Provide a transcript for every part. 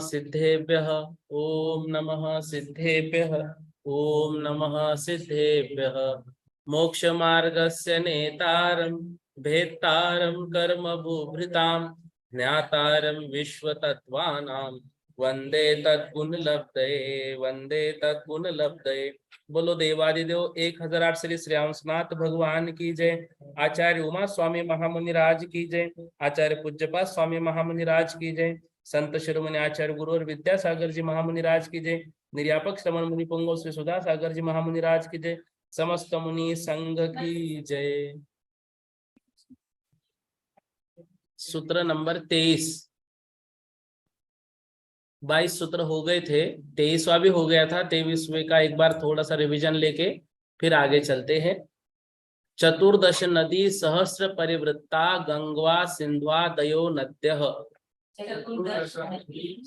सिद्धेभ्यः ओम नमः सिद्धेभ्यः ओम नमः सिद्धेभ्यः मोक्ष मार्गस्य नेतारं भेत्तारं कर्म भूभृतां ज्ञातारं विश्वतत्त्वानां वंदे तद्गुण लब्धये। बोलो देवादिदेव 1008 श्री श्रेयांसनाथ भगवान की जय। आचार्य उमा स्वामी महामुनि राज की जय। आचार्य पूज्यपाद स्वामी महामुनि राज की जय। संत शिरोमणि आचार्य गुरु और विद्यासागर जी महामुनि राज की जय। निर्यापक श्रमण मुनि पुंगव श्री सुधा सागर जी महामुनि राज की जय। समस्त मुनि संघ की जय। सूत्र नंबर 23। 22 सूत्र हो गए थे, 23वां भी हो गया था। 23वें का एक बार थोड़ा सा रिवीजन लेके फिर आगे चलते हैं। चतुर्दश नदी सहस्र परिवृत्ता गंगवा सिंध्वा दयो नद्यः। चतुर्दश नदी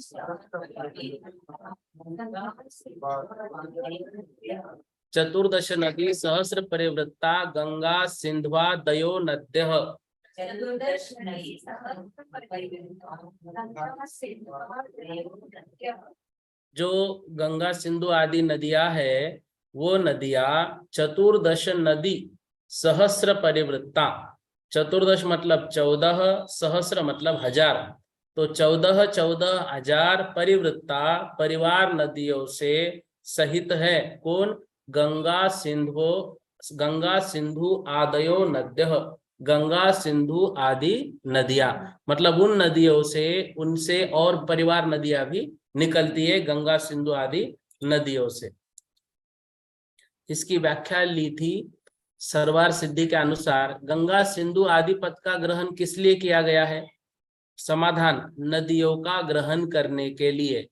सहस्र परिवृत्ता गंगा सिंध्वा दयो नद्यः। जो गंगा सिंधु आदि नदियां है वो नदियां चतुर्दश नदी सहस्र परिवृत्ता। चतुर्दश मतलब 14, सहस्र मतलब 1000। तो 14,000 परिवृत्ता परिवार नदियों से सहित है। कौन? गंगा सिंधु आदयो नद्यः। गंगा सिंधु आदि नदियां मतलब उन नदियों से, उनसे और परिवार नदियां भी निकलती है गंगा सिंधु आदि नदियों से। इसकी व्याख्या ली थी सरवार सिद्धि के अनुसार। गंगा सिंधु आदि पद का ग्रहण किस लिए किया गया है? समाधान, नदियों का ग्रहण करने के लिए।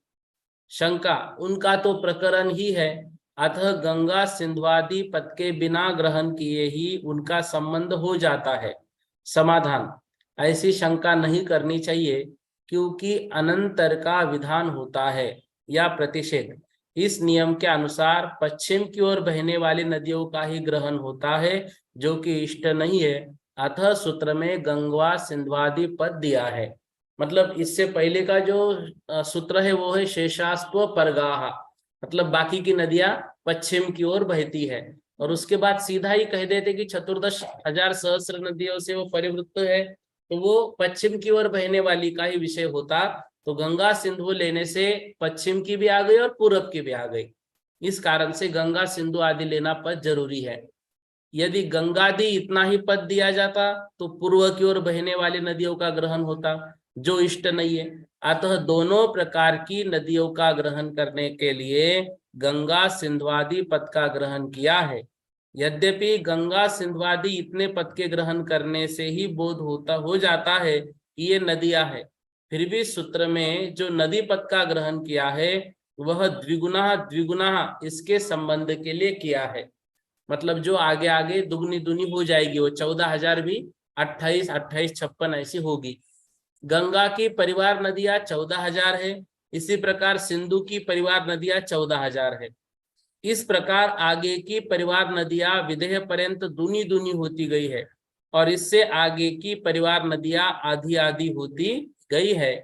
शंका, उनका तो प्रकरण ही है, अतः गंगा सिंधुआदि पद के बिना ग्रहण किए ही उनका संबंध हो जाता है। समाधान, ऐसी शंका नहीं करनी चाहिए, क्योंकि अनंतर का विधान होता है या प्रतिषेध। इस नियम के अनुसार पश्चिम की ओर बहने वाली नदियों का ही ग्रहण होता है, जो कि इष्ट नहीं है। अतः सूत्र में गंगवा सिंधुआदि पद दिया है। मतलब इससे पहले का जो सूत्र है वो है शेषास्त्व परगाह, मतलब बाकी की नदियां पश्चिम की ओर बहती है। और उसके बाद सीधा ही कह देते कि 14,000 सहस्र नदियों से वो परिवृत्त है, तो वो पश्चिम की ओर बहने वाली का ही विषय होता। तो गंगा सिंधु लेने से पश्चिम की भी आ गई और पूरब की भी आ गई। इस कारण से गंगा सिंधु आदि लेना पद जरूरी है। यदि गंगादि इतना ही पद दिया जाता तो पूर्व की ओर बहने वाली नदियों का ग्रहण होता, जो इष्ट नहीं है। अतः दोनों प्रकार की नदियों का ग्रहण करने के लिए गंगा सिंधुआदि पद का ग्रहण किया है। यद्यपि गंगा सिंधुआदि इतने पद के ग्रहण करने से ही बोध हो जाता है कि ये नदियां है, फिर भी सूत्र में जो नदी पद का ग्रहण किया है वह द्विगुना द्विगुना इसके संबंध के लिए किया है। मतलब जो आगे आगे दुगनी दुनी हो जाएगी, वो 14,000 भी 28, 28, 56 ऐसी होगी। गंगा की परिवार नदियां 14,000 है, इसी प्रकार सिंधु की परिवार नदियां 14,000 है। इस प्रकार आगे की परिवार नदियां विदेह पर्यंत दुनी दुनी होती गई है, और इससे आगे की परिवार नदियां आधी आधी होती गई है।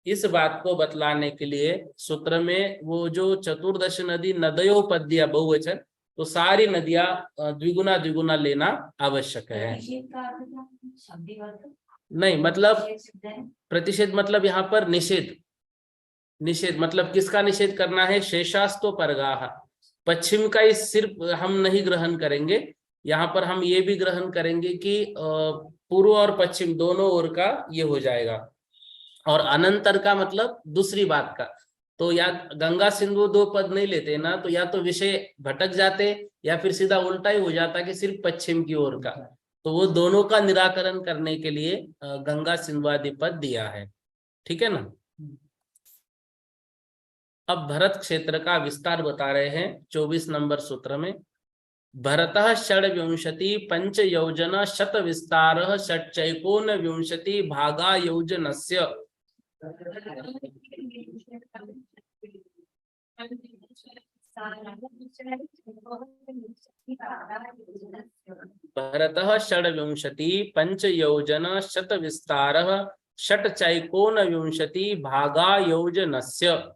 इस बात को बतलाने के लिए सूत्र में वो जो चतुर्दश नदी नदयो पद दिया बहुवचन, तो सारी नदियां द्विगुना द्विगुना लेना आवश्यक है। नहीं, मतलब प्रतिषेध मतलब यहाँ पर निषेध। निषेध मतलब किसका निषेध करना है? शेषास्तो परगाह, पश्चिम का ही सिर्फ हम नहीं ग्रहण करेंगे, यहाँ पर हम ये भी ग्रहण करेंगे कि पूर्व और पश्चिम दोनों ओर का ये हो जाएगा। और अनंतर का मतलब दूसरी बात का। तो या गंगा सिंधु दो पद नहीं लेते ना, तो या तो विषय भटक जाते या फिर सीधा उल्टा ही हो जाता कि सिर्फ पश्चिम की ओर का। तो वो दोनों का निराकरण करने के लिए गंगा सिंधु आदि पद दिया है। ठीक है ना। अब भरत क्षेत्र का विस्तार बता रहे हैं 24 नंबर सूत्र में। भरतः षड्विंशति पंच योजन शत विस्तार षट्चैकोन विंशति भागा योजनस्य। भरतः षड्विंशति पंच योजन शत विस्तार षट्चैकोन विंशति भागा योजनस्य।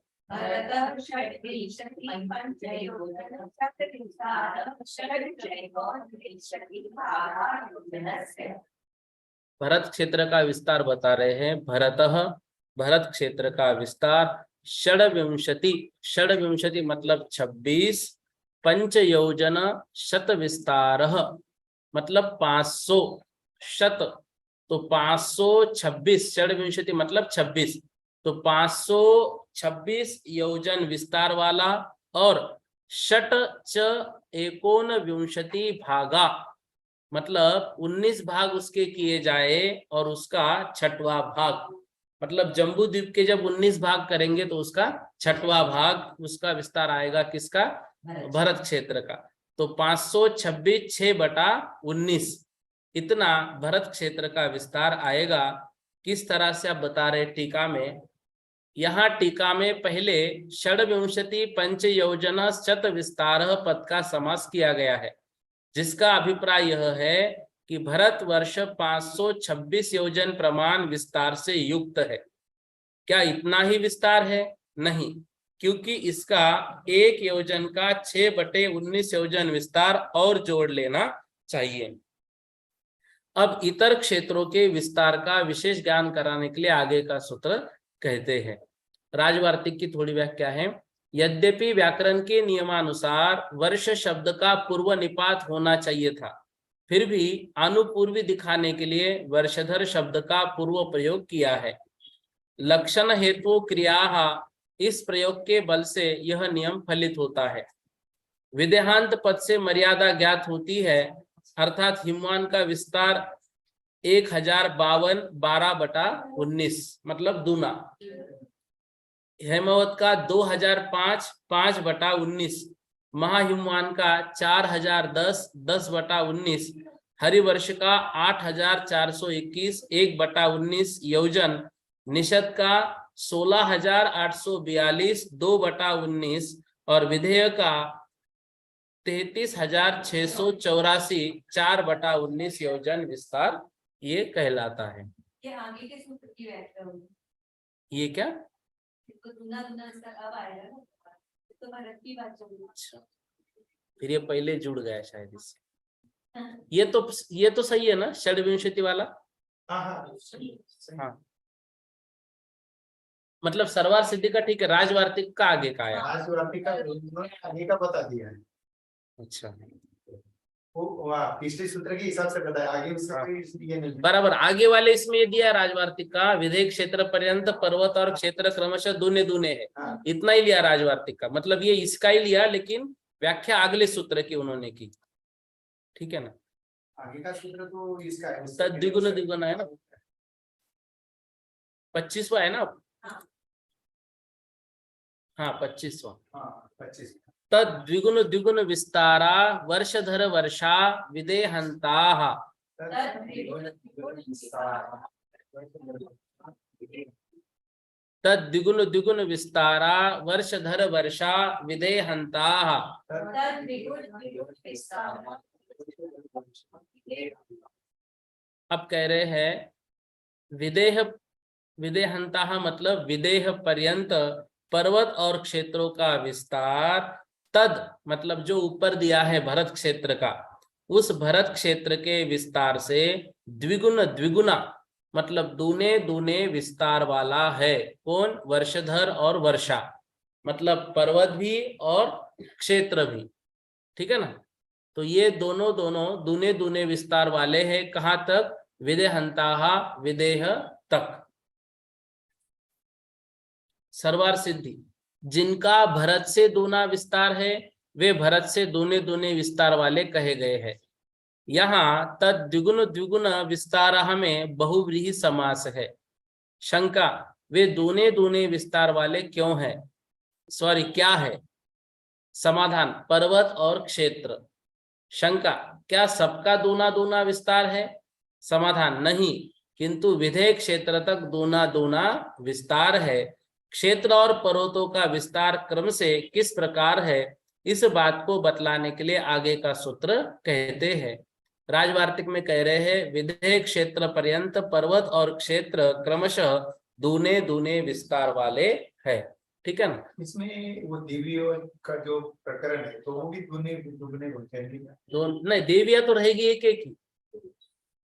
भरत क्षेत्र का विस्तार बता रहे हैं। भरतः भरत क्षेत्र का विस्तार षड्विंशति, षड्विंशति मतलब 26, पंच योजन शत विस्तार मतलब 500, शत तो 526, षड्विंशति मतलब 26, तो 526 योजन विस्तार वाला और षट च एकोन विंशति भागा मतलब 19 भाग उसके किए जाए और उसका छठवां भाग मतलब जम्बू द्वीप के जब 19 भाग करेंगे तो उसका छठवां भाग उसका विस्तार आएगा किसका? भरत क्षेत्र का। तो 526 6/19 इतना भरत क्षेत्र का विस्तार आएगा। किस तरह से आप बता रहे टीका में? यहाँ टीका में पहले षड्विंशति पंच योजना शत विस्तार पद का समास किया गया है, जिसका अभिप्राय यह है कि भरत वर्ष 526 योजन प्रमाण विस्तार से युक्त है। क्या इतना ही विस्तार है? नहीं, क्योंकि इसका एक योजन का 6/19 योजन विस्तार और जोड़ लेना चाहिए। अब इतर क्षेत्रों के विस्तार का विशेष ज्ञान कराने के लिए आगे का सूत्र कहते हैं। राजवार्तिक की थोड़ी व्याख्या है। यद्यपि व्याकरण के नियमानुसार वर्ष शब्द का पूर्व निपात होना चाहिए था, फिर भी अनुपूर्वी दिखाने के लिए वर्षधर शब्द का पूर्व प्रयोग किया है। लक्षण हेतु क्रिया इस प्रयोग के बल से यह नियम फलित होता है। विदेहांत पद से मर्यादा ज्ञात होती है, अर्थात हिमवान का विस्तार 1052 12/19 मतलब दूना, हेमवत का 2005 5/19, महाहिमवान का 4010 10/19, हरिवर्ष का 8421 1/19 योजन, निषद का 16842 2/19 और विधेय का 33,684 4/19 योजन विस्तार ये कहलाता है। ये आगे के सूत्र की व्याख्या होगी। ये क्या? तो दूना विस्तार अब आएगा ना, तो भरत की बात चल रही है। अच्छा, फिर ये पहले जुड़ गया शायद इससे। ये तो सही है ना षड्विंशति वाला? हाँ, मतलब सरवार सिद्धि का ठीक है, राजवार्तिक का आगे का आया। राजवार्तिक का आगे का बता दिया है। अच्छा, वो पिछले सूत्र के हिसाब से बताया, आगे उसका ये नहीं। बराबर, आगे वाले इसमें ये दिया है राजवार्तिक का, विधेय क्षेत्र पर्यंत पर्वत और क्षेत्र क्रमशः दूने दूने है। हाँ। इतना ही लिया राजवार्तिक का, मतलब ये इसका ही लिया, लेकिन व्याख्या अगले सूत्र की उन्होंने की। ठीक है ना। आगे का सूत्र तो इसका है, तद द्विगुण द्विगुण है ना, 25वां है ना। हाँ 25वां। हाँ 25। तद द्विगुण द्विगुण विस्तारा वर्षधर वर्षा विदेहंताः। तद द्विगुण द्विगुण विस्तारा वर्षधर वर्षा विदेहंताः। अब कह रहे हैं विदेह विदेहंताः मतलब विदेह पर्यंत पर्वत और क्षेत्रों का विस्तार, तद मतलब जो ऊपर दिया है भरत क्षेत्र का, उस भरत क्षेत्र के विस्तार से द्विगुण द्विगुना मतलब दूने दूने विस्तार वाला है। कौन? वर्षधर और वर्षा, मतलब पर्वत भी और क्षेत्र भी। ठीक है ना। तो ये दोनों दोनों दूने दूने विस्तार वाले हैं। कहाँ तक? विदेहंताः विदेह तक। सरवार सिद्धि जिनका भरत से दूना विस्तार है वे भरत से दूने दूने विस्तार वाले कहे गए हैं। यहाँ तद द्विगुण द्विगुण विस्तार में बहुव्रीहि समास है। शंका, वे दूने दूने विस्तार वाले क्यों है, सॉरी क्या है? समाधान, पर्वत और क्षेत्र। शंका, क्या सबका दूना दूना विस्तार है? समाधान, नहीं, किंतु विधेय क्षेत्र तक दूना दूना विस्तार है। क्षेत्र और पर्वतों का विस्तार क्रम से किस प्रकार है, इस बात को बतलाने के लिए आगे का सूत्र कहते हैं। राजवार्तिक में कह रहे हैं विधेय क्षेत्र पर्यंत पर्वत और क्षेत्र क्रमशः दूने दूने विस्तार वाले है। ठीक है ना? इसमें वो देवियों का जो प्रकरण है तो वो भी दुगने दुगने होते हैं। दो नहीं, देवियां तो रहेगी एक एक ही,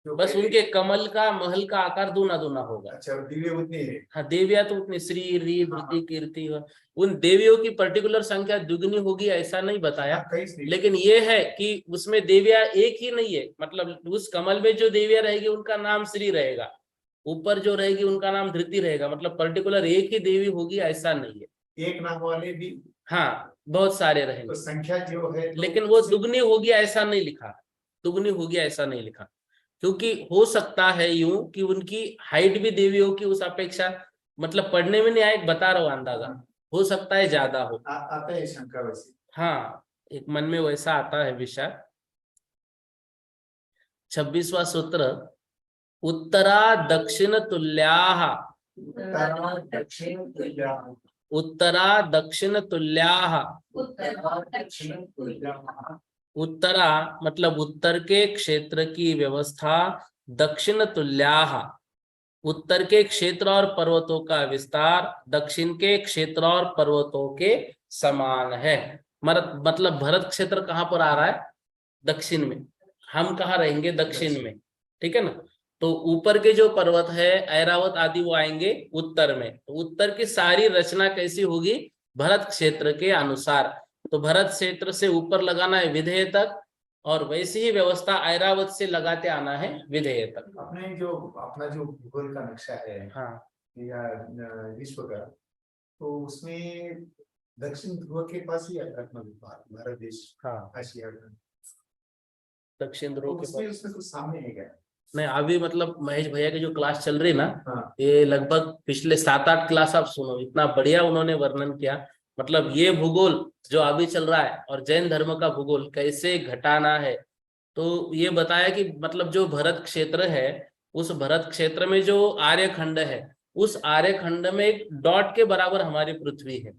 जो बस पहले- उनके कमल का महल का आकार दूना दूना होगा। अच्छा, दिव्य उतनी है। हाँ, देवियां तो उतनी श्री री हाँ। वृद्धि कीर्ति उन देवियों की पर्टिकुलर संख्या दुगनी होगी ऐसा नहीं बताया, कई स्त्री- लेकिन ये है कि उसमें देवियां एक ही नहीं है, मतलब उस कमल में जो देवियां रहेगी उनका नाम श्री रहेगा, ऊपर जो रहेगी उनका नाम धृति रहेगा, मतलब पर्टिकुलर एक ही देवी होगी ऐसा नहीं है। एक नाम वाले भी हाँ, बहुत सारे तो रहेंगे, संख्या जो है तो लेकिन वो दुगनी होगी ऐसा नहीं लिखा, दुगनी होगी ऐसा नहीं लिखा, क्योंकि हो सकता है यूं कि उनकी हाइट भी देवियों की उस अपेक्षा, मतलब पढ़ने में नहीं आए, बता रहा हूं अंदाजा, हो सकता है ज्यादा हो। आता है शंका वैसे। हाँ, एक मन में वैसा आता है विचार। 26वां सूत्र, उत्तरा दक्षिण तुल्याः, दक्षिण तुल्या उत्तरा दक्षिण तुल्याः। उत्तरा मतलब उत्तर के क्षेत्र की व्यवस्था, दक्षिण तुल्याः उत्तर के क्षेत्र और पर्वतों का विस्तार दक्षिण के क्षेत्र और पर्वतों के समान है। मतलब भरत क्षेत्र कहाँ पर आ रहा है? दक्षिण में, हम कहाँ रहेंगे? दक्षिण में, ठीक है ना? तो ऊपर के जो पर्वत है ऐरावत आदि वो आएंगे उत्तर में, तो उत्तर की सारी रचना कैसी होगी? भरत क्षेत्र के अनुसार। तो भरत क्षेत्र से ऊपर लगाना है विधेय तक, और वैसी ही व्यवस्था ऐरावत से लगाते आना है विधेय तक। अपना जो भूगोल का नक्शा है, हाँ, या विश्व का, तो उसमें दक्षिण ध्रुव के पास ही आता है भारत देश, हाँ, एशिया का। दक्षिण तो ध्रुव के उसमें पास। उसमें कुछ सामने है क्या? नहीं, अभी मतलब महेश भैया की जो क्लास चल रही ना, हाँ। ये लगभग पिछले 7-8 क्लास आप सुनो, इतना बढ़िया उन्होंने वर्णन किया। मतलब ये भूगोल जो अभी चल रहा है और जैन धर्म का भूगोल कैसे घटाना है, तो ये बताया कि मतलब जो भरत क्षेत्र है, उस भरत क्षेत्र में जो आर्यखंड है, उस आर्यखंड में एक डॉट के बराबर हमारी पृथ्वी है।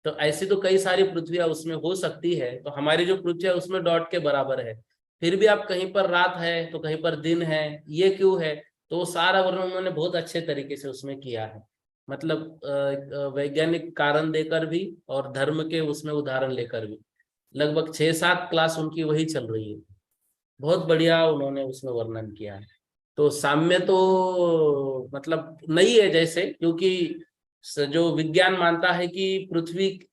तो ऐसी तो कई सारी पृथ्वियां उसमें हो सकती है, तो हमारी जो पृथ्वी है उसमें डॉट के बराबर है। फिर भी आप कहीं पर रात है तो कहीं पर दिन है, ये क्यों है? तो वो सारा वर्णन उन्होंने बहुत अच्छे तरीके से उसमें किया है, मतलब वैज्ञानिक कारण देकर भी और धर्म के उसमें उदाहरण लेकर भी। लगभग 6-7 क्लास उनकी वही चल रही है, बहुत बढ़िया उन्होंने उसमें वर्णन किया है। तो साम्य तो मतलब नहीं है जैसे, क्योंकि जो विज्ञान मानता है कि पृथ्वी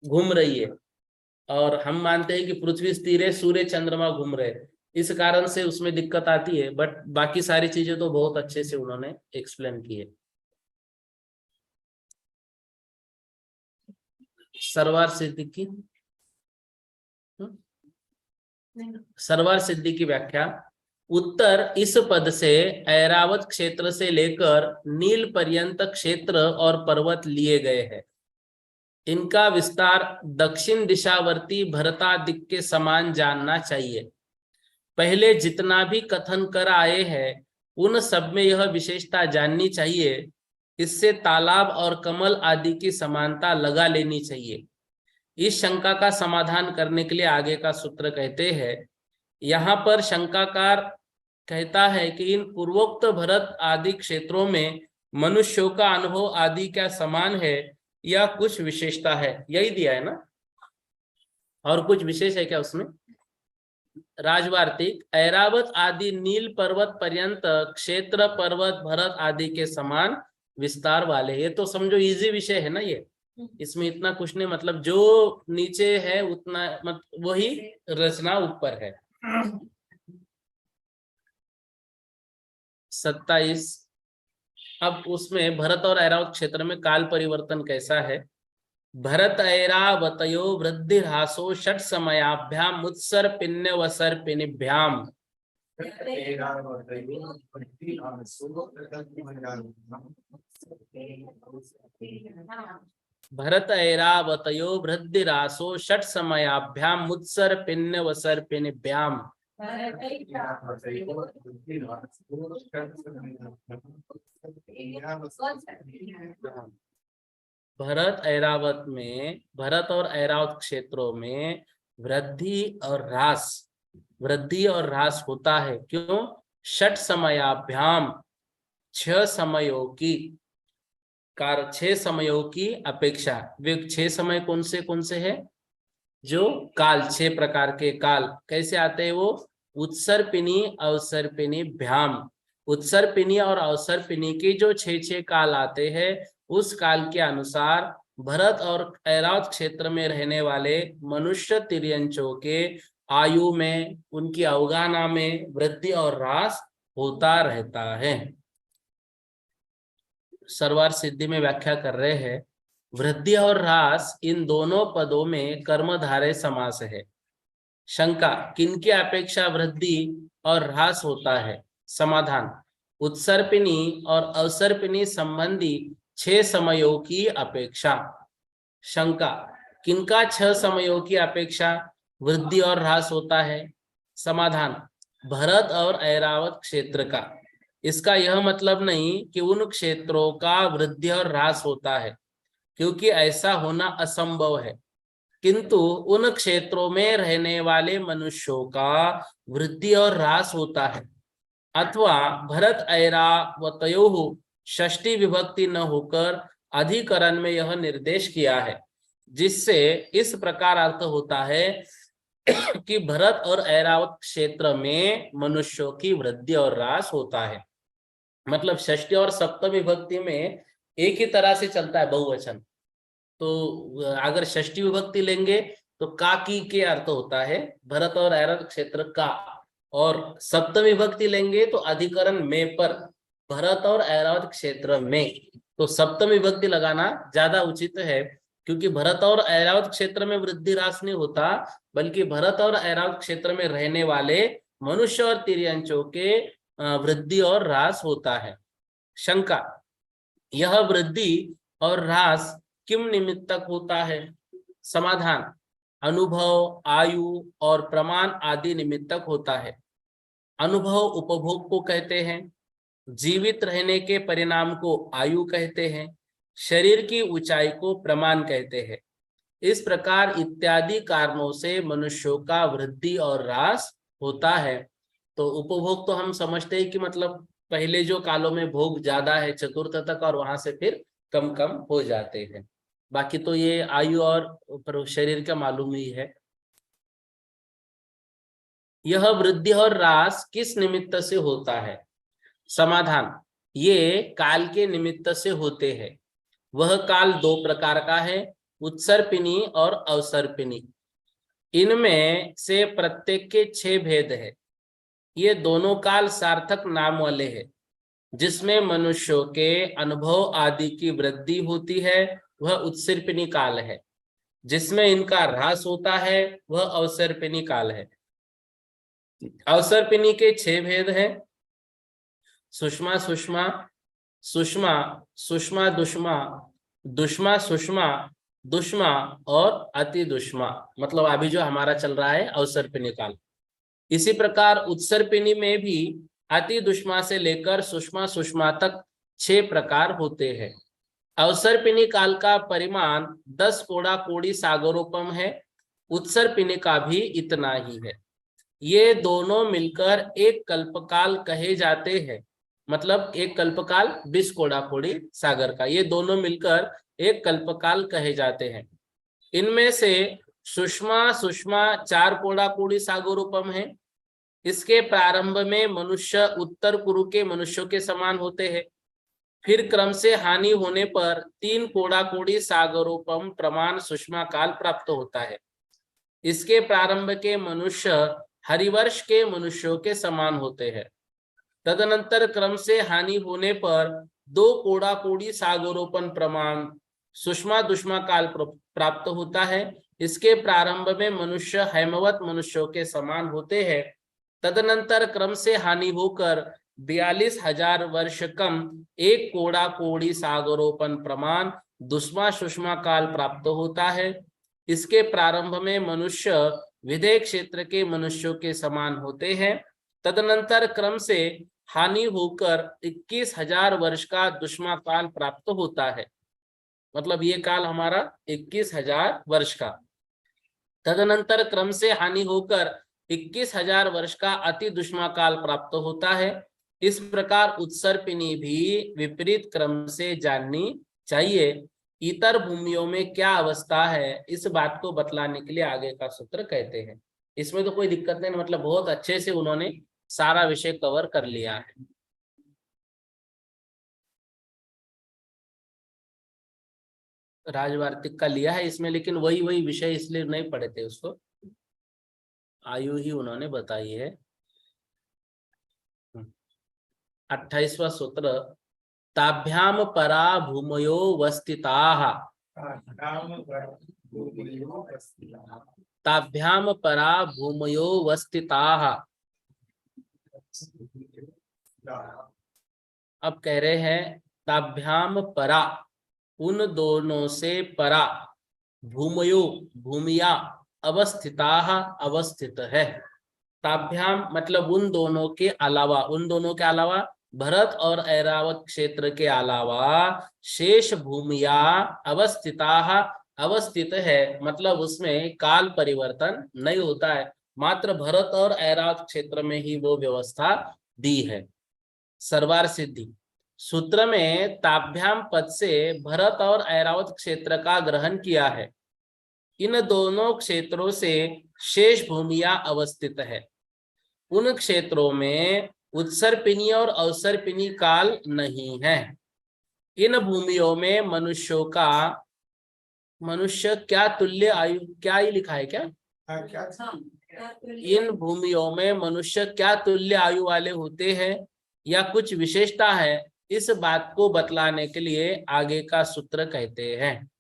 घूम रही है और हम मानते हैं कि पृथ्वी स्थिर है, सूर्य चंद्रमा घूम रहे हैं, इस कारण से उसमें दिक्कत आती है। बट बाकी सारी चीजें तो बहुत अच्छे से उन्होंने एक्सप्लेन की है। सरवार सिद्धि की सरवार सिद्धि की व्याख्या, उत्तर इस पद से ऐरावत क्षेत्र से लेकर नील पर्यंत क्षेत्र और पर्वत लिए गए हैं। इनका विस्तार दक्षिण दिशावर्ती भरतादिक के समान जानना चाहिए। पहले जितना भी कथन कर आए हैं उन सब में यह विशेषता जाननी चाहिए, इससे तालाब और कमल आदि की समानता लगा लेनी चाहिए। इस शंका का समाधान करने के लिए आगे का सूत्र कहते हैं, यहाँ पर शंकाकार कहता है कि इन पूर्वोक्त भरत आदि क्षेत्रों में मनुष्यों का अनुभव आदि क्या समान है या कुछ विशेषता है? यही दिया है ना, और कुछ विशेष है क्या उसमें? राजवार्तिक, ऐरावत आदि नील पर्वत पर्यंत क्षेत्र पर्वत भरत आदि के समान विस्तार वाले। ये तो समझो इजी विषय है ना, ये इसमें इतना कुछ नहीं, मतलब जो नीचे है उतना वही रचना ऊपर है। 27, अब उसमें भरत और ऐरावत क्षेत्र में काल परिवर्तन कैसा है? भरत ऐरावतयो वृद्धि ह्रासो षट समयाभ्याम उत्सर पिण्य वसर पिनिभ्याम। भरत ऐरावतयो वृद्धिरासो षट समयाभ्याम मुत्सर पिण्य वसर पिण्यभ्याम। भरत ऐरावत में, भरत और ऐरावत क्षेत्रों में वृद्धि और ह्रास होता है। क्यों? षट समयाभ्याम, 6 समयों की अपेक्षा। वे 6 समय कौन से है? जो काल, 6 प्रकार के काल कैसे आते हैं वो? उत्सर्पिणी अवसर्पिणी भ्याम। उत्सर्पिणी और अवसर्पिणी के जो 6 काल आते हैं, उस काल के अनुसार भरत और ऐरावत क्षेत्र में रहने वाले मनुष्य तिर्यंचों के आयु में, उनकी अवगाहना में वृद्धि और ह्रास होता रहता है। सर्वार सिद्धि में व्याख्या कर रहे हैं, वृद्धि और ह्रास इन दोनों पदों में कर्मधारय समास है। शंका, किनकी अपेक्षा वृद्धि और ह्रास होता है? समाधान, उत्सर्पिणी और अवसर्पिणी संबंधी 6 समयों की अपेक्षा। शंका, किनका 6 समयों की अपेक्षा वृद्धि और ह्रास होता है? समाधान, भरत और ऐरावत क्षेत्र का। इसका यह मतलब नहीं कि उन क्षेत्रों का वृद्धि और ह्रास होता है, क्योंकि ऐसा होना असंभव है, किंतु उन क्षेत्रों में रहने वाले मनुष्यों का वृद्धि और ह्रास होता है। अथवा भरत ऐरावतयोः षष्ठी विभक्ति न होकर अधिकरण में यह निर्देश किया है, जिससे इस प्रकार अर्थ होता है कि भरत और ऐरावत क्षेत्र में मनुष्यों की वृद्धि और ह्रास होता है। मतलब षष्ठी और सप्तमी विभक्ति में एक ही तरह से चलता है बहुवचन। तो अगर षष्ठी विभक्ति लेंगे तो का की के अर्थ होता है भरत और ऐरावत क्षेत्र का, और सप्तमी विभक्ति लेंगे तो अधिकरण में पर भरत और ऐरावत क्षेत्र में। तो सप्तमी विभक्ति लगाना ज्यादा उचित है, क्योंकि भरत और ऐरावत क्षेत्र में वृद्धि ह्रास नहीं होता, बल्कि भरत और ऐरावत क्षेत्र में रहने वाले मनुष्य और तिर्यंचों के वृद्धि और ह्रास होता है। शंका, यह वृद्धि और ह्रास किम निमित्तक होता है? समाधान, अनुभव, आयु और प्रमाण आदि निमित्तक होता है। अनुभव उपभोग को कहते हैं, जीवित रहने के परिणाम को आयु कहते हैं, शरीर की ऊंचाई को प्रमाण कहते हैं। इस प्रकार इत्यादि कारणों से मनुष्यों का वृद्धि और ह्रास होता है। तो उपभोग तो हम समझते हैं कि मतलब पहले जो कालों में भोग ज्यादा है चतुर्थ तक, और वहां से फिर कम कम हो जाते हैं। बाकी तो ये आयु और शरीर का मालूम ही है। यह वृद्धि और ह्रास किस निमित्त से होता है? समाधान, ये काल के निमित्त से होते हैं। वह काल 2 प्रकार का है, उत्सर्पिणी और अवसर्पिणी। इनमें से प्रत्येक के 6 भेद है। ये दोनों काल सार्थक नाम वाले हैं। जिसमें मनुष्यों के अनुभव आदि की वृद्धि होती है वह उत्सर्पिणी काल है, जिसमें इनका ह्रास होता है वह अवसर्पिणी काल है। अवसर्पिणी के 6 भेद हैं, सुषमा सुषमा, सुषमा सुषमा दुष्मा, दुष्मा सुषमा, दुष्मा और अति दुष्मा। मतलब अभी जो हमारा चल रहा है अवसर्पिणी काल। इसी प्रकार उत्सर्पिणी में भी अति दुष्मा से लेकर सुषमा सुषमा तक 6 प्रकार होते हैं। अवसर्पिणी काल का परिमाण 10 कोड़ा कोड़ी सागरोपम है। उत्सर्पिणी का भी इतना ही है। ये दोनों मिलकर एक कल्पकाल कहे जाते हैं। मतलब एक कल्पकाल 20 कोड़ा कोड़ी सागर का, ये दोनों मिलकर एक कल्पकाल कहे जाते हैं। इनमें से सुषमा सुषमा 4 कोड़ा कोड़ी सागरोपम है। इसके प्रारंभ में मनुष्य उत्तर कुरु के मनुष्यों के समान होते हैं। फिर क्रम से हानि होने पर 3 कोड़ा कोड़ी सागरोपम प्रमाण सुषमा काल प्राप्त होता है। इसके प्रारंभ के मनुष्य हरिवर्ष के मनुष्यों के समान होते हैं। तदनंतर क्रम से हानि होने पर 2 कोड़ा कोड़ी सागरोपन प्रमाण सुषमा दुष्मा काल प्राप्त होता है। इसके प्रारंभ में मनुष्य हेमवत मनुष्यों के समान होते हैं। तदनंतर क्रम से हानि होकर 42,000 वर्ष कम एक कोड़ा कोड़ी सागरोपन प्रमाण दुष्मा सुषमा काल प्राप्त होता है। इसके प्रारंभ में मनुष्य विधेय क्षेत्र के मनुष्यों के समान होते हैं। तदनंतर क्रम से हानि होकर 21,000 वर्ष का दुष्मा काल प्राप्त होता है। मतलब ये काल हमारा 21,000 वर्ष का। तदनंतर क्रम से हानि होकर 21,000 वर्ष का अति दुष्मा काल प्राप्त होता है। इस प्रकार उत्सर्पिणी भी विपरीत क्रम से जाननी चाहिए। इतर भूमियों में क्या अवस्था है, इस बात को बतलाने के लिए आगे का सूत्र कहते हैं। इसमें तो कोई दिक्कत नहीं, मतलब बहुत अच्छे से उन्होंने सारा विषय कवर कर लिया है। राजवार्तिक का लिया है इसमें, लेकिन वही वही विषय इसलिए नहीं पढ़े थे उसको, आयु ही उन्होंने बताई है। 28वां सूत्र, ताभ्याम परा भूमयो वस्थिताः। ताभ्याम परा भूमयो वस्थिताः। अब कह रहे हैं ताभ्याम परा, उन दोनों से परा, भूमयो भूमिया, अवस्थिताः अवस्थित है। ताभ्याम मतलब उन दोनों के अलावा, उन दोनों के अलावा भरत और ऐरावत क्षेत्र के अलावा शेष भूमिया अवस्थिताः अवस्थित है। मतलब उसमें काल परिवर्तन नहीं होता है, मात्र भरत और ऐरावत क्षेत्र में ही वो व्यवस्था दी है। सर्वार सिद्धि सूत्र में ताभ्याम पद से भरत और ऐरावत क्षेत्र का ग्रहण किया है। इन दोनों क्षेत्रों से शेष भूमिया अवस्थित है। उन क्षेत्रों में उत्सर्पिणी और अवसर्पिणी काल नहीं है। इन भूमियों में मनुष्य क्या तुल्य आयु, क्या ही लिखा है क्या? इन भूमियों में मनुष्य क्या तुल्य आयु वाले होते हैं या कुछ विशेषता है, इस बात को बतलाने के लिए आगे का सूत्र कहते हैं।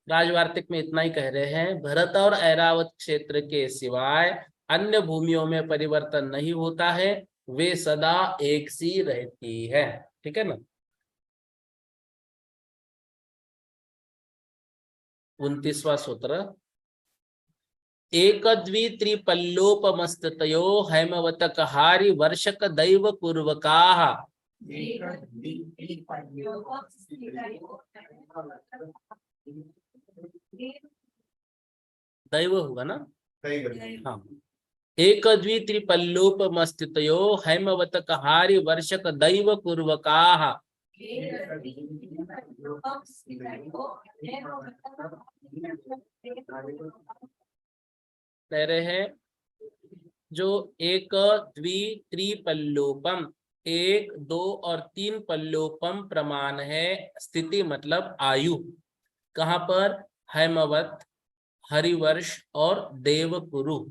राजवार्तिक में इतना ही कह रहे हैं, भरत और ऐरावत क्षेत्र के सिवाय अन्य भूमियों में परिवर्तन नहीं होता है, वे सदा एक सी रहती है। ठीक है ना। 29वां सूत्र, एक द्वित्रिपल्लोपमस्ततयो हैमवतक हारि वर्षक दैव पूर्वकाः। दैव होगा ना? हाँ। एक द्वित्रिपल्लोपमस्ततयो हैमवतक हारि वर्षक दैव पूर्वकाः। कह रहे हैं जो एक द्वि त्रिपल्लोपम, 1, 2 और 3 पल्लोपम प्रमाण है, स्थिति मतलब आयु, कहाँ पर? हैमवत, हरिवर्ष और देवकुरु।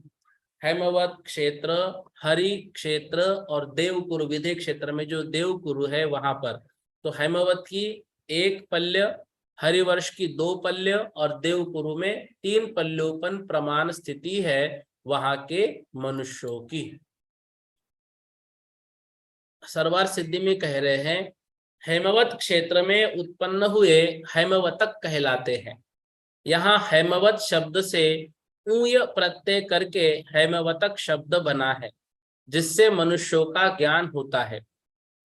हैमवत क्षेत्र, हरि क्षेत्र और देवकुरु, विधेय क्षेत्र में जो देवकुरु है वहां पर। तो हैमवत की 1 पल्य, हरिवर्ष की 2 पल्य और देवकुरु में 3 पल्योपन प्रमाण स्थिति है वहां के मनुष्यों की। सर्वार सिद्धि में कह रहे हैं, हैमवत क्षेत्र में उत्पन्न हुए हैमवतक कहलाते हैं। यहाँ हैमवत शब्द से ऊय प्रत्यय करके हैमवतक शब्द बना है, जिससे मनुष्यों का ज्ञान होता है।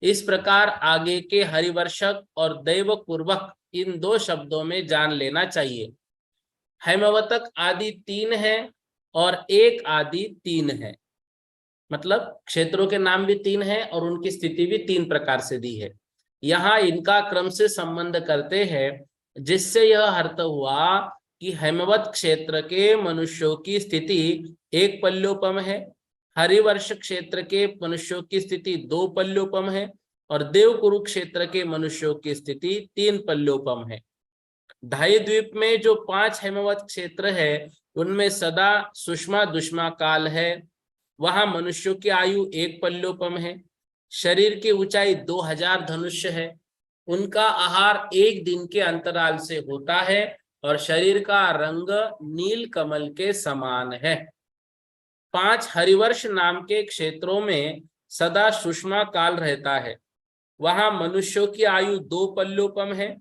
इस प्रकार आगे के हरिवर्षक और दैवपूर्वक इन 2 शब्दों में जान लेना चाहिए। हैमवतक आदि 3 है और एक आदि 3 है, मतलब क्षेत्रों के नाम भी 3 है और उनकी स्थिति भी 3 प्रकार से दी है। यहाँ इनका क्रम से संबंध करते हैं, जिससे यह अर्थ हुआ कि हैमवत क्षेत्र के मनुष्यों की स्थिति 1 पल्योपम है, हरिवर्ष क्षेत्र के मनुष्यों की स्थिति 2 पल्योपम है और देवकुरु क्षेत्र के मनुष्यों की स्थिति 3 पल्योपम है। ढाई द्वीप में जो 5 हैमवत क्षेत्र है उनमें सदा सुषमा दुष्मा काल है। वहां मनुष्यों की आयु 1 पल्योपम है, शरीर की ऊंचाई 2000 धनुष्य है, उनका आहार 1 दिन के अंतराल से होता है और शरीर का रंग नील कमल के समान है। 5 हरिवर्ष नाम के क्षेत्रों में सदा सुषमा काल रहता है। वहां मनुष्यों की आयु 2 पल्योपम है।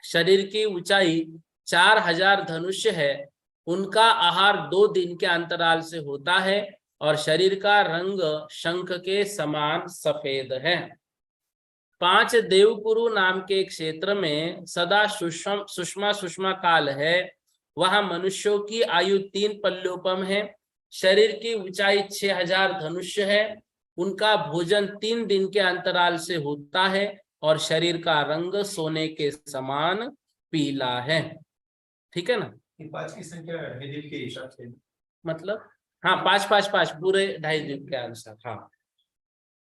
शरीर की ऊंचाई 4000 धनुष्य है। उनका आहार 2 दिन के अंतराल से होता है और शरीर का रंग शंख के समान सफेद है। 5 देवपुरु नाम के क्षेत्र में सदा सुषमा सुषमा काल है। वहां मनुष्यों की आयु 3 पल्योपम है। शरीर की ऊंचाई 6000 धनुष्य है। उनका भोजन 3 दिन के अंतराल से होता है और शरीर का रंग सोने के समान पीला है। ठीक है ना? ये 5 की संख्या हेदिल के हिसाब से, मतलब हाँ, 5 5 5 पूरे 2.5 द्वीप के अनुसार। हाँ,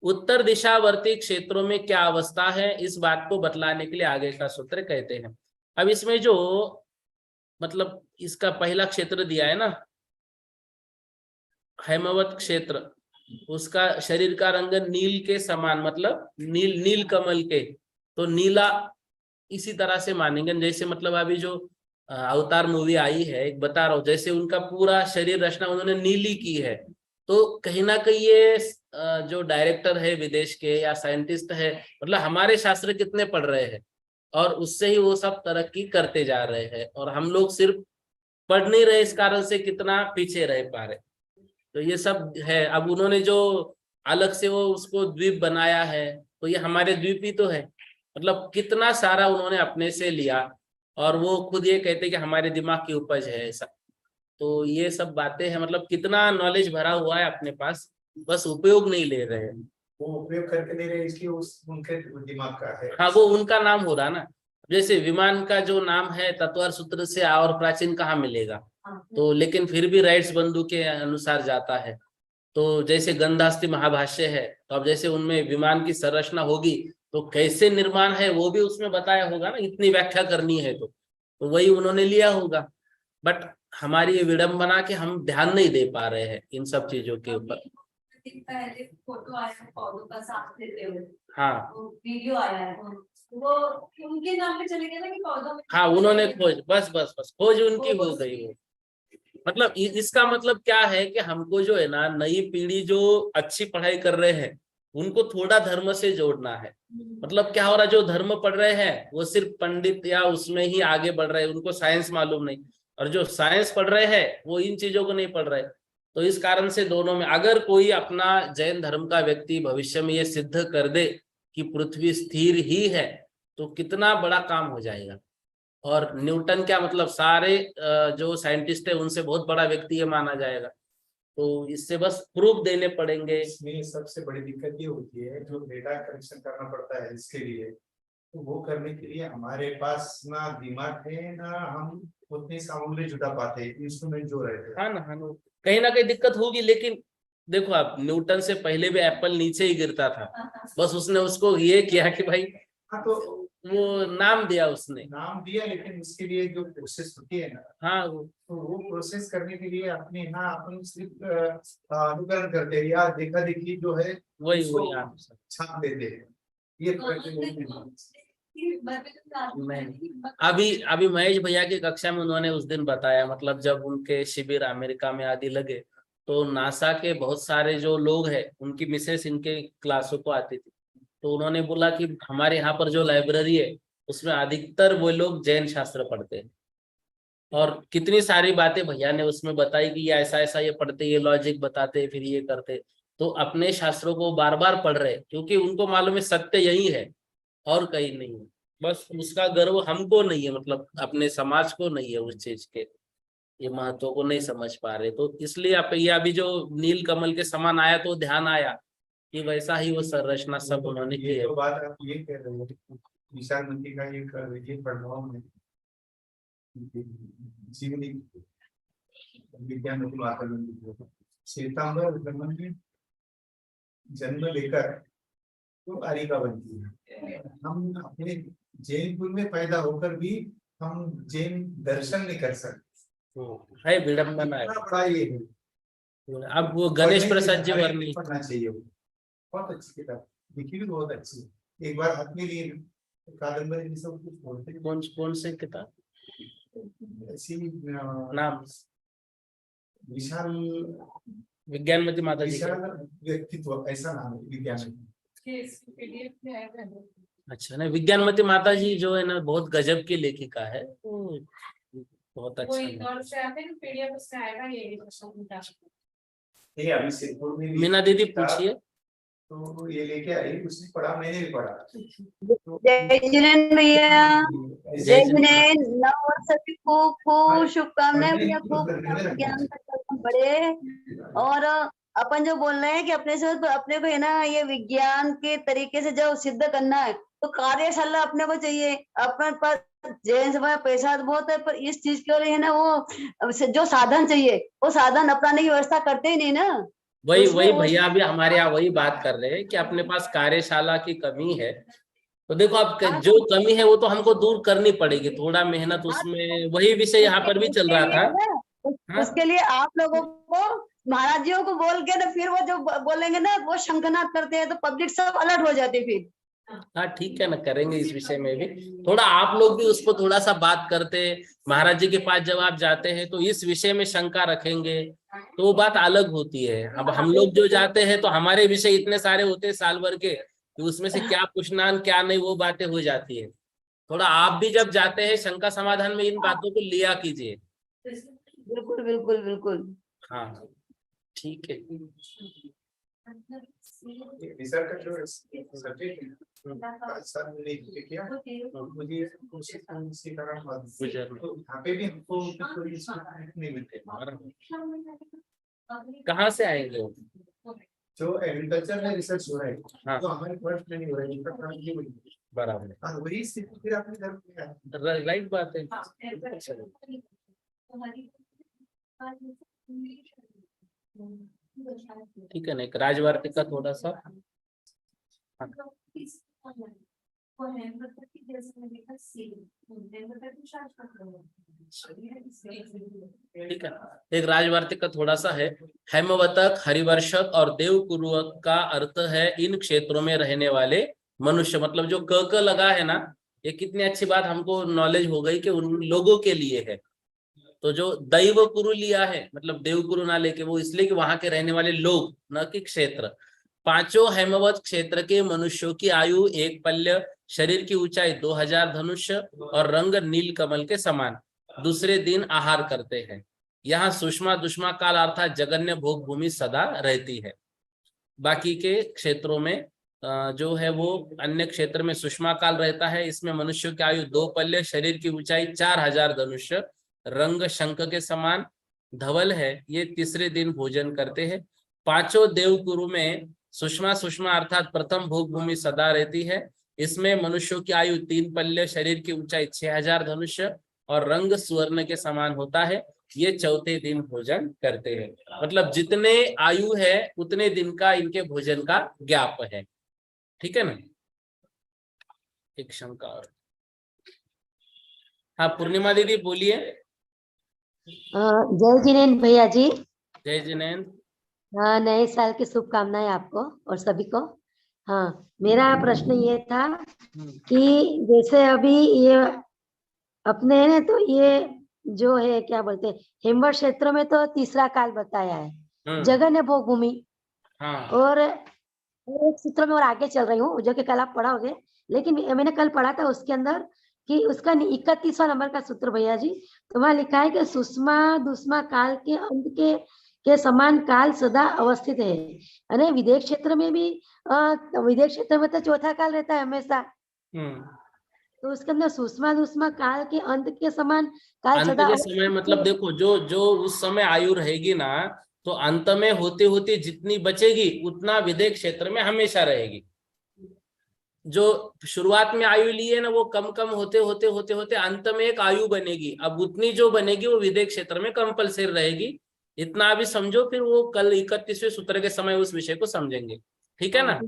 उत्तर दिशावर्ती क्षेत्रों में क्या अवस्था है, इस बात को बतलाने के लिए आगे का सूत्र कहते हैं। अब इसमें जो मतलब इसका पहला क्षेत्र दिया है ना, हेमवत क्षेत्र, उसका शरीर का रंग नील के समान, मतलब नील कमल के, तो नीला इसी तरह से मानेंगे जैसे मतलब अभी जो अवतार मूवी आई है, एक बता रहा हूँ, जैसे उनका पूरा शरीर रचना उन्होंने नीली की है, तो कहीं ना कहीं ये जो डायरेक्टर है विदेश के या साइंटिस्ट है, मतलब हमारे शास्त्र कितने पढ़ रहे हैं और उससे ही वो सब तरक्की करते जा रहे हैं, और हम लोग सिर्फ पढ़ नहीं रहे, इस कारण से कितना पीछे रह पा रहे। तो ये सब है। अब उन्होंने जो अलग से वो उसको द्वीप बनाया है, तो ये हमारे द्वीप ही तो है, मतलब कितना सारा उन्होंने अपने से लिया, और वो खुद ये कहते कि हमारे दिमाग की उपज है ऐसा। तो ये सब बातें हैं, मतलब कितना नॉलेज भरा हुआ है अपने पास, बस उपयोग नहीं ले रहे हैं। वो उपयोग करके दे रहे हैं, इसलिए उस उनके दिमाग का है। हाँ, वो उनका नाम हो रहा ना, जैसे विमान का जो नाम है तत्वार सूत्र से और प्राचीन कहाँ मिलेगा, तो लेकिन फिर भी राइट्स बंधु के अनुसार जाता है। तो जैसे गंधास्ति महाभाष्य है, तो अब जैसे उनमें विमान की संरचना होगी तो कैसे निर्माण है वो भी उसमें बताया होगा ना, इतनी व्याख्या करनी है तो वही उन्होंने लिया होगा। बट हमारी ये विडंबना कि हम ध्यान नहीं दे पा रहे हैं इन सब चीजों के ऊपर। पहले फोटो आया है पौधों का साथ लेते हुए, हाँ वीडियो आया है, वो उनके नाम पे चले गए ना कि पौधों में। हाँ, उन्होंने खोज, बस बस बस खोज उनकी हो गई वो। मतलब इसका मतलब क्या है कि हमको जो है ना, नई पीढ़ी जो अच्छी पढ़ाई कर रहे हैं उनको थोड़ा धर्म से जोड़ना है। मतलब क्या हो रहा है, जो धर्म पढ़ रहे हैं वो सिर्फ पंडित या उसमें ही आगे बढ़ रहे हैं, उनको साइंस मालूम नहीं, और जो साइंस पढ़ रहे हैं वो इन चीजों को नहीं पढ़ रहे। तो इस कारण से दोनों में अगर कोई अपना जैन धर्म का व्यक्ति भविष्य में ये सिद्ध कर दे कि पृथ्वी स्थिर ही है, तो कितना बड़ा काम हो जाएगा। और न्यूटन क्या, मतलब सारे जो साइंटिस्ट है उनसे बहुत बड़ा व्यक्ति ये माना जाएगा। तो इससे बस प्रूफ देने पड़ेंगे। इसमें सबसे बड़ी दिक्कत ये होती है, जो डेटा कलेक्शन करना पड़ता है इसके लिए, तो वो करने के लिए हमारे पास ना दिमाग है ना हम उतनी सामग्री जुटा पाते, इंस्ट्रूमेंट जो रहते हैं। हाँ ना, हाँ ना, कहीं ना कहीं दिक्कत होगी, लेकिन देखो आप, न्यूटन से पहले भी एप्पल नीचे ही गिरता था, बस उसने उसको ये किया कि भाई, हाँ, तो वो नाम दिया उसने। नाम दिया, लेकिन उसके लिए जो प्रोसेस होती है ना, हाँ तो वो प्रोसेस करने के लिए अपने यहाँ अपन सिर्फ अनुकरण करते हैं या देखा देखी जो है वही उसको वही आप छाप देते हैं। ये नहीं, अभी महेश भैया की कक्षा में उन्होंने उस दिन बताया, मतलब जब उनके शिविर अमेरिका में आदि लगे, तो नासा के बहुत सारे जो लोग हैं उनकी मिसेस इनके क्लासों को आती थी, तो उन्होंने बोला कि हमारे यहाँ पर जो लाइब्रेरी है उसमें अधिकतर वो लोग जैन शास्त्र पढ़ते हैं, और कितनी सारी बातें भैया ने उसमें बताई कि ये ऐसा ऐसा ये पढ़ते, ये लॉजिक बताते, फिर ये करते। तो अपने शास्त्रों को बार बार पढ़ रहे, क्योंकि उनको मालूम है सत्य यही है और कहीं नहीं है। बस उसका गर्व हमको नहीं है, मतलब अपने समाज को नहीं है उस चीज के, ये महत्व को नहीं समझ पा रहे। तो इसलिए आप ये अभी जो नील कमल के समान आया तो ध्यान आया कि वैसा ही वो संरचना सब उन्होंने की ये है। तो बात आप ये कह रहे हो, विशाल मंत्री का ये पढ़ रहा हूँ मैं, जीवनी विज्ञान श्वेतांबर ब्रह्मन की जन्म लेकर तो आरिका बनती है। हम अपने जैन कुल में पैदा होकर भी हम जैन दर्शन नहीं कर सकते, है विडम्बना है। इतना बड़ा ये है। अब वो गणेश प्रसाद जी वर्णी, पढ़ना चाहिए, वो बहुत अच्छी किताब, लिखी भी बहुत अच्छी है। एक बार हाथ में लिए कादम्बरी में सब कुछ बोलते हैं। कौन से किताब ऐसी नाम? विशाल विज्ञानमती माता जी विशाल के। व्यक्तित्व ऐसा नाम है विज्ञान। PDF में आएगा ना। अच्छा, नहीं विज्ञानमती माता जी जो है ना बहुत गजब की लेखिका है, वो बहुत वो अच्छा है। इंदौर से आते हैं PDF उससे आएगा ये उनका। ये अभी सिद्धपुर में भी मीना दीदी था, पूछिए। तो ये लेके आई, उसने पढ़ा, मैंने भी पढ़ा। तो जय जिनेन्द्र भैया, जय जय जिनेन्द्र। जिनेन्द्र। नव वर्ष की खूब खूब शुभकामनाएं भैया, खूब पढ़ने ज्ञान का कदम बढ़े। और अपन जो बोल रहे हैं कि अपने से अपने को है ना ये विज्ञान के तरीके से जो सिद्ध करना है, तो कार्यशाला अपने को चाहिए। अपने पास जैन समय पैसा तो बहुत है, पर इस चीज के लिए है ना वो जो साधन चाहिए, वो साधन अपनाने की व्यवस्था करते ही नहीं ना। वही उसमें वही वो भैया अभी हमारे यहाँ वही बात कर रहे हैं कि अपने पास कार्यशाला की कमी है। तो देखो अब जो कमी है वो तो हमको दूर करनी पड़ेगी, थोड़ा मेहनत उसमें, वही विषय यहाँ पर भी चल उसके रहा लिए था। ना, हाँ उसके लिए आप लोगों को महाराज जियों को बोल के ना, फिर वो जो बोलेंगे ना वो शंखनाद करते हैं, तो पब्लिक सब अलर्ट हो जाती है फिर। हाँ ठीक है ना, करेंगे इस विषय में भी। थोड़ा आप लोग भी उसको थोड़ा सा बात करते, महाराज जी के पास जब आप जाते हैं तो इस विषय में शंका रखेंगे तो वो बात अलग होती है। अब हम लोग जो जाते हैं तो हमारे विषय इतने सारे होते हैं साल भर के, तो उसमें से क्या पूछना क्या नहीं वो बातें हो जाती है। थोड़ा आप भी जब जाते हैं शंका समाधान में इन बातों को लिया कीजिए। बिल्कुल बिल्कुल बिल्कुल। हाँ ठीक है। रिसर्च का जो सब्जेक्ट सर ने लिख किया, मुझे उसी कारण गुजर में। तो यहाँ पे भी हमको कोई नहीं मिलते। कहाँ से आएंगे वो? जो एग्रीकल्चर में रिसर्च हो रहा है, हाँ। तो हमारे फर्स्ट में नहीं हो रहा है, इनका काम ये वही है। बराबर, हाँ, वही स्थिति फिर अपने घर में है। राइट बात है। ठीक है ना, एक राजवार्तिक का थोड़ा सा। ठीक है, एक राजवार्तिक का थोड़ा सा है। हेमवतक, हरिवर्षक और देवकुरुवक का अर्थ है इन क्षेत्रों में रहने वाले मनुष्य। मतलब जो क लगा है ना, ये कितनी अच्छी बात हमको नॉलेज हो गई कि उन लोगों के लिए है। तो जो दैव कुरु लिया है, मतलब देव कुरु ना लेके, वो इसलिए कि वहां के रहने वाले लोग, न कि क्षेत्र। पांचों हेमवत क्षेत्र के मनुष्यों की आयु एक पल्य, शरीर की ऊंचाई 2000 धनुष्य और रंग नील कमल के समान, दूसरे दिन आहार करते हैं। यहाँ सुषमा दुष्मा काल अर्थात जगन्य भोग भूमि सदा रहती है। बाकी के क्षेत्रों में जो है वो अन्य क्षेत्र में सुषमा काल रहता है। इसमें मनुष्यों की आयु 2 पल्य, शरीर की ऊंचाई 4000 धनुष्य, रंग शंख के समान, धवल है। ये तीसरे दिन भोजन करते हैं। पांचों देवकुरु में सुषमा सुषमा अर्थात प्रथम भोग भूमि सदा रहती है। इसमें मनुष्यों की आयु 3 पल्य, शरीर की ऊंचाई 6000 धनुष्य और रंग स्वर्ण के समान होता है। ये चौथे दिन भोजन करते हैं। मतलब जितने आयु है उतने दिन का इनके भोजन का ज्ञाप है। ठीक है ना। एक शंका और। हाँ पूर्णिमा दीदी बोलिए। जय जिनेन्द्र भैया जी। जय जिनेन्द्र। हाँ, नए साल की शुभकामनाएं आपको और सभी को। हाँ, मेरा प्रश्न ये था कि जैसे अभी ये अपने है ना, तो ये जो है क्या बोलते हैं, हेमवत क्षेत्र में तो तीसरा काल बताया है, जगन्य भोग भूमि। हाँ। और एक सूत्र में और आगे चल रही हूँ जो कि कल आप पढ़ाओगे, लेकिन मैंने कल पढ़ा था उसके अंदर कि उसका 31वां नंबर का सूत्र भैया जी, तो वहां लिखा है कि सुषमा दुष्मा काल के अंत के समान काल सदा अवस्थित है। अरे विदेश क्षेत्र में भी विदेश क्षेत्र में तो चौथा काल रहता है हमेशा। तो उसके अंदर सुषमा दुष्मा काल के अंत के समान काल अंत सदा के समय मतलब देखो जो जो उस समय आयु रहेगी ना, तो अंत में होते होते जितनी बचेगी उतना विदेश क्षेत्र में हमेशा रहेगी। जो शुरुआत में आयु ली है ना, वो कम कम होते होते होते होते अंत में एक आयु बनेगी। अब उतनी जो बनेगी वो विदेश क्षेत्र में कंपलसरी रहेगी। इतना अभी समझो, फिर वो कल 31वें सूत्र के समय उस विषय को समझेंगे। ठीक है ना।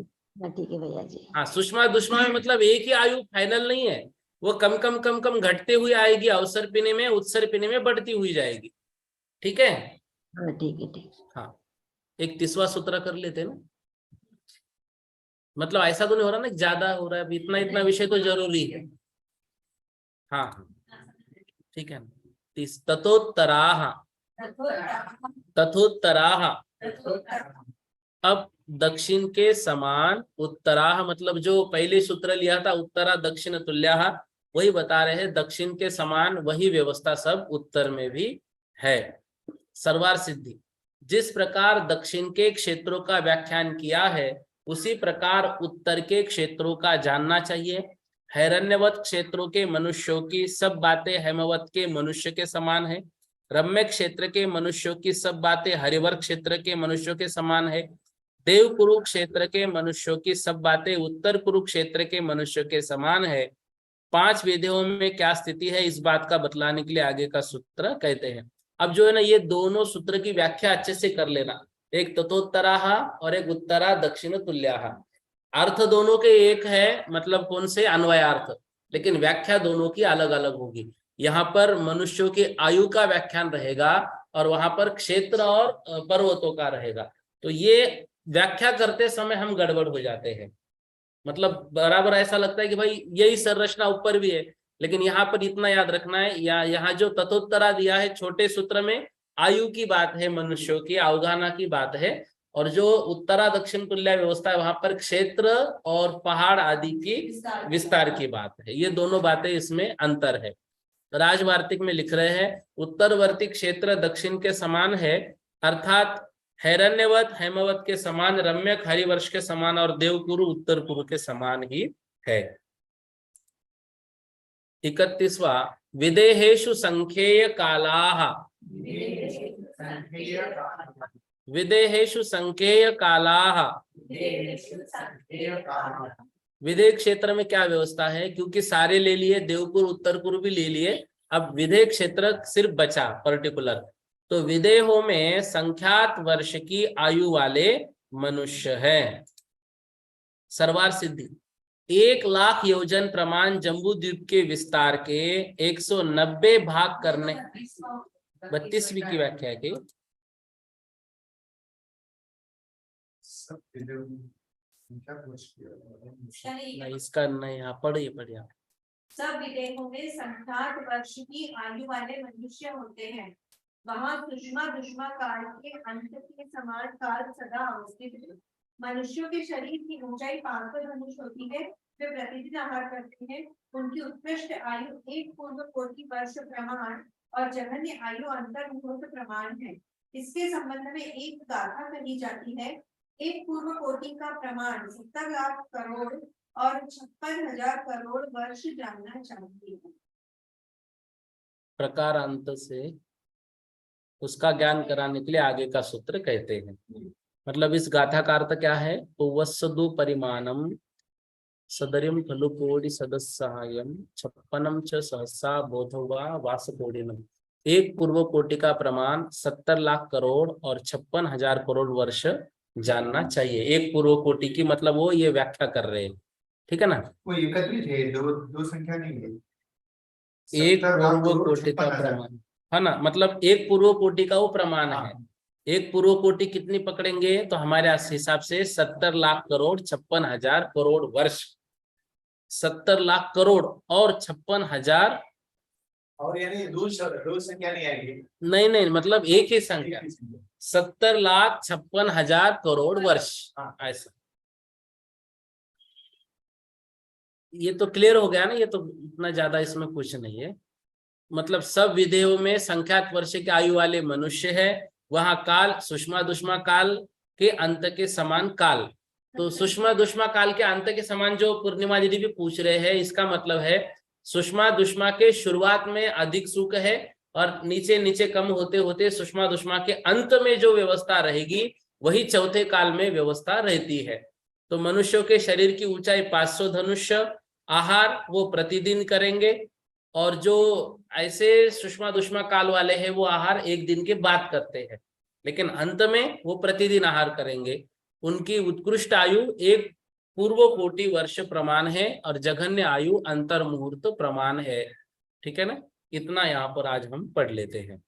ठीक है भैया जी। हाँ, सुषमा दुष्मा में मतलब एक ही आयु फाइनल नहीं है, वो कम कम कम कम घटते हुए आएगी, अवसर पीने में उत्सर पीने में बढ़ती हुई जाएगी। ठीक है। हाँ ठीक है, ठीक। हाँ, 31वां सूत्र कर लेते हैं ना। मतलब ऐसा तो नहीं हो रहा ना ज्यादा हो रहा है, अभी इतना इतना विषय तो जरूरी है। हाँ ठीक है। ततोत्तराः तथोत्तराः। अब दक्षिण के समान, उत्तराः मतलब जो पहले सूत्र लिया था उत्तरा दक्षिण तुल्याः, वही बता रहे हैं दक्षिण के समान वही व्यवस्था सब उत्तर में भी है। सर्वार सिद्धि, जिस प्रकार दक्षिण के क्षेत्रों का व्याख्यान किया है उसी प्रकार उत्तर के क्षेत्रों का जानना चाहिए। हैरण्यवत क्षेत्रों के मनुष्यों की सब बातें हेमवत के मनुष्य के समान है। रम्य क्षेत्र के मनुष्यों की सब बातें हरिवर क्षेत्र के मनुष्यों के समान है। देव कुरुक्षेत्र के मनुष्यों की सब बातें उत्तर कुरुक्षेत्र के मनुष्यों के समान है। 5 विधियों में क्या स्थिति है इस बात का बतलाने के लिए आगे का सूत्र कहते हैं। अब जो है ना, ये दोनों सूत्र की व्याख्या अच्छे से कर लेना, एक तथोत्तराः और एक उत्तरा दक्षिण तुल्याः। अर्थ दोनों के एक है, मतलब कौन से, अन्वयार्थ, लेकिन व्याख्या दोनों की अलग अलग होगी। यहाँ पर मनुष्यों की आयु का व्याख्यान रहेगा और वहां पर क्षेत्र और पर्वतों का रहेगा। तो ये व्याख्या करते समय हम गड़बड़ हो जाते हैं, मतलब बराबर ऐसा लगता है कि भाई यही संरचना ऊपर भी है, लेकिन यहाँ पर इतना याद रखना है, यहाँ जो तथोत्तरा दिया है छोटे सूत्र में आयु की बात है, मनुष्यों की अवगाहना की बात है, और जो उत्तरा दक्षिण तुल्य व्यवस्था है वहां पर क्षेत्र और पहाड़ आदि की विस्तार की बात है। ये दोनों बातें इसमें अंतर है। राजवार्तिक में लिख रहे हैं उत्तरवर्ती क्षेत्र दक्षिण के समान है, अर्थात हैरण्यवत हेमवत के समान, रम्यक हरिवर्ष के समान और देवकुरु उत्तर कुरु के समान ही है। 31वां, विदेहेषु संख्येय कालाः। विदेहेषु संख्येय कालाः। विदेह क्षेत्र में क्या व्यवस्था है, क्योंकि सारे ले लिए, देवकुर उत्तर कुरु भी ले लिए, अब विदेह क्षेत्र सिर्फ बचा पर्टिकुलर। तो विदेहों में संख्यात वर्ष की आयु वाले मनुष्य हैं। सर्वार सिद्धि, 1,00,000 योजन प्रमाण जम्बू द्वीप के विस्तार के 190 भाग करने, 32वीं की व्याख्या है कि नहीं, इसका नहीं, यहाँ पढ़िए पढ़िए। सब विदेहों में संख्यात वर्ष की आयु वाले मनुष्य होते हैं। वहाँ सुषमा दुष्मा काल के अंत के समान काल सदा अवस्थित है। मनुष्यों के शरीर की ऊंचाई 500 धनुष होती है। वे प्रतिदिन आहार करते हैं। उनकी उत्कृष्ट आयु 1 पूर्व कोटि वर्ष प्रमाण और जघन्य आयु अंतर मुहूर्त प्रमाण है। इसके संबंध में एक गाथा कही जाती है। 1 पूर्व कोटि का प्रमाण 70 लाख करोड़ और 56,000 करोड़ वर्ष जानना चाहिए। प्रकारांत से उसका ज्ञान कराने के लिए आगे का सूत्र कहते हैं। मतलब इस गाथा का अर्थ क्या है, तो वस्सदु परिमाणम सदरिम खलु कोटि सदस्सहायम 56 च सहस्रा बोधवा वासकोटिनम। 1 पूर्व कोटि का प्रमाण 70 लाख करोड़ और 56,000 करोड़ वर्ष जानना चाहिए। 1 पूर्व कोटि की मतलब वो ये व्याख्या कर रहे हैं, ठीक है ना। वो एकत्रित है, दो संख्या नहीं है। 1 पूर्व कोटि का प्रमाण है ना, मतलब 1 पूर्व कोटि का वो प्रमाण है। 1 पूर्व कोटि कितनी पकड़ेंगे, तो हमारे हिसाब से 70 लाख करोड़ 56,000 करोड़ वर्ष। 70 लाख करोड़ और 56,000, और यानी दो संख्या नहीं आएगी। नहीं, मतलब एक ही संख्या, 70,56,000 करोड़ वर्ष, ऐसा। ये तो क्लियर हो गया ना, ये तो इतना ज्यादा इसमें कुछ नहीं है। मतलब सब विधेयों में संख्यात वर्ष की आयु वाले मनुष्य है। वहां काल सुषमा दुष्मा काल के अंत के समान काल। तो सुषमा दुष्मा काल के अंत के समान जो पूर्णिमा दीदी भी पूछ रहे हैं, इसका मतलब है सुषमा दुष्मा के शुरुआत में अधिक सुख है और नीचे नीचे कम होते होते सुषमा दुष्मा के अंत में जो व्यवस्था रहेगी वही चौथे काल में व्यवस्था रहती है। तो मनुष्यों के शरीर की ऊंचाई 500 धनुष, आहार वो प्रतिदिन करेंगे, और जो ऐसे सुषमा दुष्मा काल वाले हैं वो आहार 1 दिन के बाद करते हैं, लेकिन अंत में वो प्रतिदिन आहार करेंगे। उनकी उत्कृष्ट आयु 1 पूर्व कोटि वर्ष प्रमाण है और जघन्य आयु अंतर मुहूर्त प्रमाण है, ठीक है ना। इतना यहाँ पर आज हम पढ़ लेते हैं।